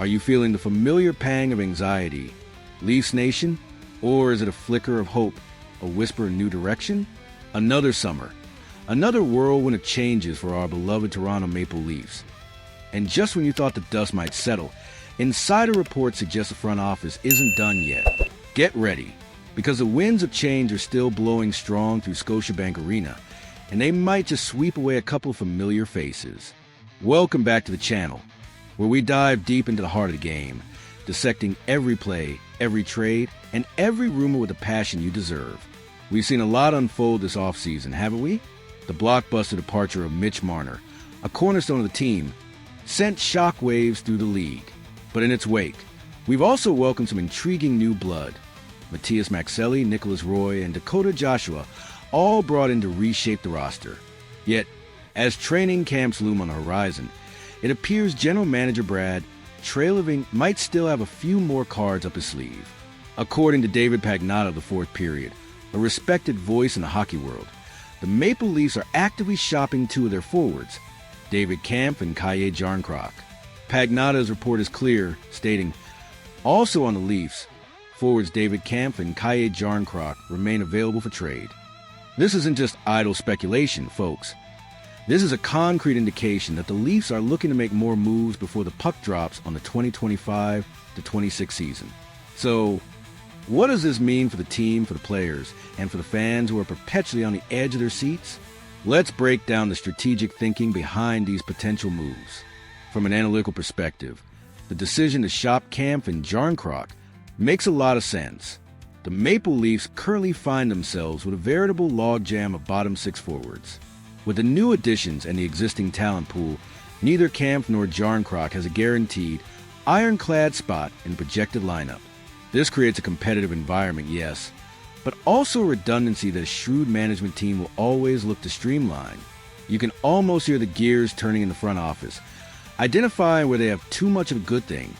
Are you feeling the familiar pang of anxiety? Leafs Nation? Or is it a flicker of hope, a whisper of new direction? Another summer, another whirlwind of changes for our beloved Toronto Maple Leafs. And just when you thought the dust might settle, insider reports suggest the front office isn't done yet. Get ready, because the winds of change are still blowing strong through Scotiabank Arena, and they might just sweep away a couple of familiar faces. Welcome back to the channel, where we dive deep into the heart of the game, dissecting every play, every trade, and every rumor with the passion you deserve. We've seen a lot unfold this offseason, haven't we? The blockbuster departure of Mitch Marner, a cornerstone of the team, sent shockwaves through the league. But in its wake, we've also welcomed some intriguing new blood. Matias Maxelli, Nicholas Roy, and Dakota Joshua all brought in to reshape the roster. Yet, as training camps loom on the horizon, it appears General Manager Brad Treliving might still have a few more cards up his sleeve. According to David Pagnotta of the fourth period, a respected voice in the hockey world, the Maple Leafs are actively shopping two of their forwards, David Kampf and Calle Jarnkrok. Pagnotta's report is clear, stating, also on the Leafs, forwards David Kampf and Calle Jarnkrok remain available for trade. This isn't just idle speculation, folks. This is a concrete indication that the Leafs are looking to make more moves before the puck drops on the 2025-26 season. So, what does this mean for the team, for the players, and for the fans who are perpetually on the edge of their seats? Let's break down the strategic thinking behind these potential moves. From an analytical perspective, the decision to shop Kampf and Jarnkrok makes a lot of sense. The Maple Leafs currently find themselves with a veritable logjam of bottom six forwards. With the new additions and the existing talent pool, neither Kampf nor Jarnkrok has a guaranteed, ironclad spot in the projected lineup. This creates a competitive environment, yes, but also redundancy that a shrewd management team will always look to streamline. You can almost hear the gears turning in the front office, identifying where they have too much of a good thing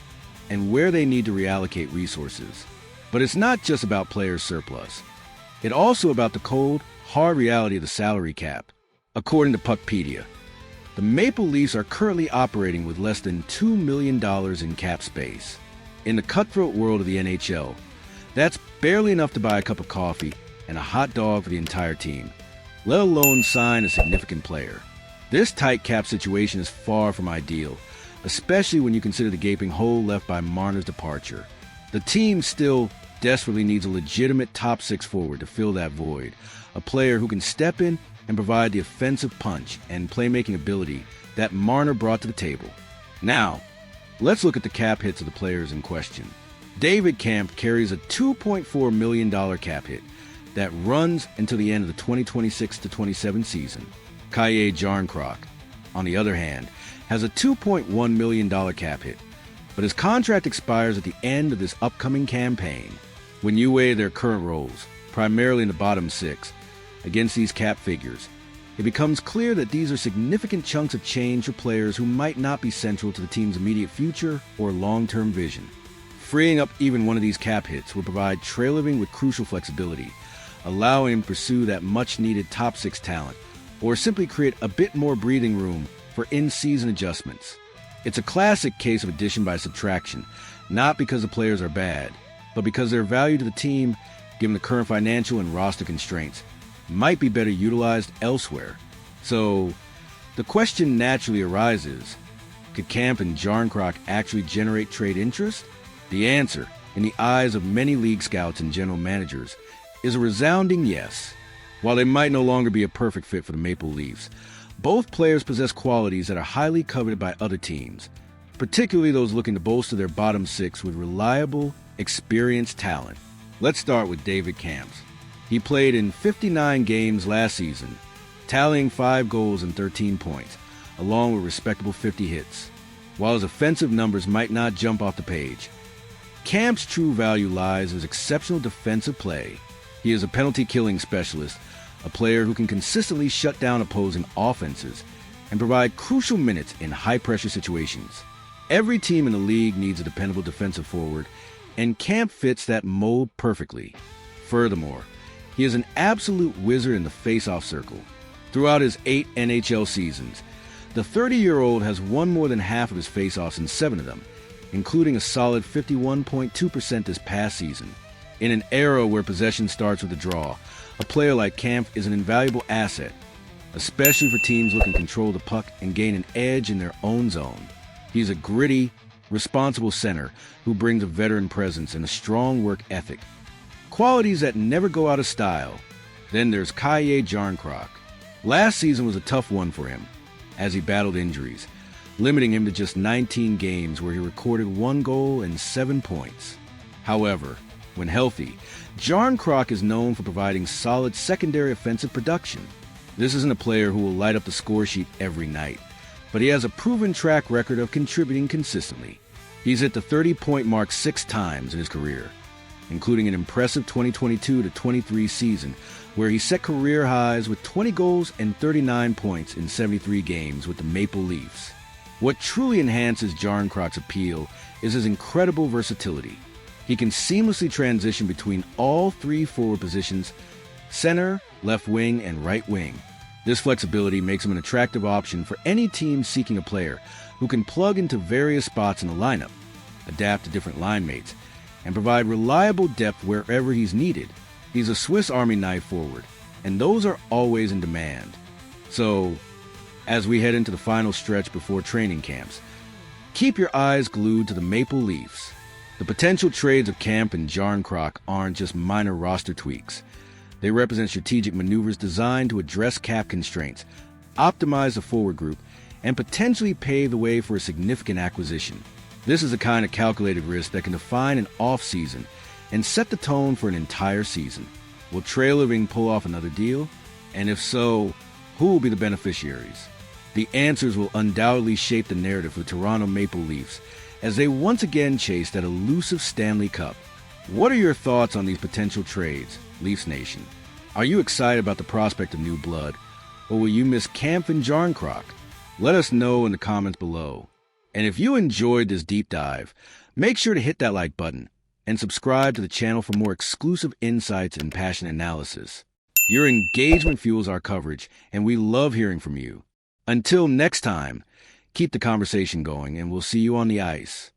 and where they need to reallocate resources. But it's not just about player surplus. It's also about the cold, hard reality of the salary cap. According to Puckpedia, the Maple Leafs are currently operating with less than $2 million in cap space. In the cutthroat world of the NHL, that's barely enough to buy a cup of coffee and a hot dog for the entire team, let alone sign a significant player. This tight cap situation is far from ideal, especially when you consider the gaping hole left by Marner's departure. The team still desperately needs a legitimate top six forward to fill that void, a player who can step in and provide the offensive punch and playmaking ability that Marner brought to the table. Now, let's look at the cap hits of the players in question. David Kampf carries a $2.4 million cap hit that runs until the end of the 2026-27 season. Calle Jarnkrok, on the other hand, has a $2.1 million cap hit, but his contract expires at the end of this upcoming campaign. When you weigh their current roles, primarily in the bottom six, against these cap figures, it becomes clear that these are significant chunks of change for players who might not be central to the team's immediate future or long-term vision. Freeing up even one of these cap hits would provide Treliving with crucial flexibility, allowing him to pursue that much-needed top six talent, or simply create a bit more breathing room for in-season adjustments. It's a classic case of addition by subtraction, not because the players are bad, but because their value to the team, given the current financial and roster constraints, might be better utilized elsewhere. So, the question naturally arises, could Kampf and Jarnkrok actually generate trade interest? The answer, in the eyes of many league scouts and general managers, is a resounding yes. While they might no longer be a perfect fit for the Maple Leafs, both players possess qualities that are highly coveted by other teams, particularly those looking to bolster their bottom six with reliable, experienced talent. Let's start with David Kampf. He played in 59 games last season, tallying 5 goals and 13 points, along with respectable 50 hits. While his offensive numbers might not jump off the page, Kampf's true value lies in his exceptional defensive play. He is a penalty-killing specialist, a player who can consistently shut down opposing offenses and provide crucial minutes in high-pressure situations. Every team in the league needs a dependable defensive forward, and Kampf fits that mold perfectly. Furthermore, he is an absolute wizard in the face-off circle. Throughout his 8 NHL seasons, the 30-year-old has won more than half of his face-offs in 7 of them, including a solid 51.2% this past season. In an era where possession starts with a draw, a player like Kampf is an invaluable asset, especially for teams looking to control the puck and gain an edge in their own zone. He's a gritty, responsible center who brings a veteran presence and a strong work ethic, qualities that never go out of style. Then there's Calle Jarnkrok. Last season was a tough one for him, as he battled injuries, limiting him to just 19 games where he recorded 1 goal and 7 points. However, when healthy, Jarnkrok is known for providing solid secondary offensive production. This isn't a player who will light up the score sheet every night, but he has a proven track record of contributing consistently. He's hit the 30-point mark 6 times in his career, including an impressive 2022-23 season where he set career highs with 20 goals and 39 points in 73 games with the Maple Leafs. What truly enhances Jarnkrok's appeal is his incredible versatility. He can seamlessly transition between all 3 forward positions: center, left wing, and right wing. This flexibility makes him an attractive option for any team seeking a player who can plug into various spots in the lineup, adapt to different line mates, and provide reliable depth wherever he's needed. He's a Swiss Army knife forward, and those are always in demand. So, as we head into the final stretch before training camps, keep your eyes glued to the Maple Leafs. The potential trades of Kampf and Jarnkrok aren't just minor roster tweaks. They represent strategic maneuvers designed to address cap constraints, optimize the forward group, and potentially pave the way for a significant acquisition. This is the kind of calculated risk that can define an off-season and set the tone for an entire season. Will Treliving pull off another deal? And if so, who will be the beneficiaries? The answers will undoubtedly shape the narrative for the Toronto Maple Leafs as they once again chase that elusive Stanley Cup. What are your thoughts on these potential trades, Leafs Nation? Are you excited about the prospect of new blood, or will you miss Kampf and Jarnkrok? Let us know in the comments below. And if you enjoyed this deep dive, make sure to hit that like button and subscribe to the channel for more exclusive insights and passionate analysis. Your engagement fuels our coverage, and we love hearing from you. Until next time, keep the conversation going, and we'll see you on the ice.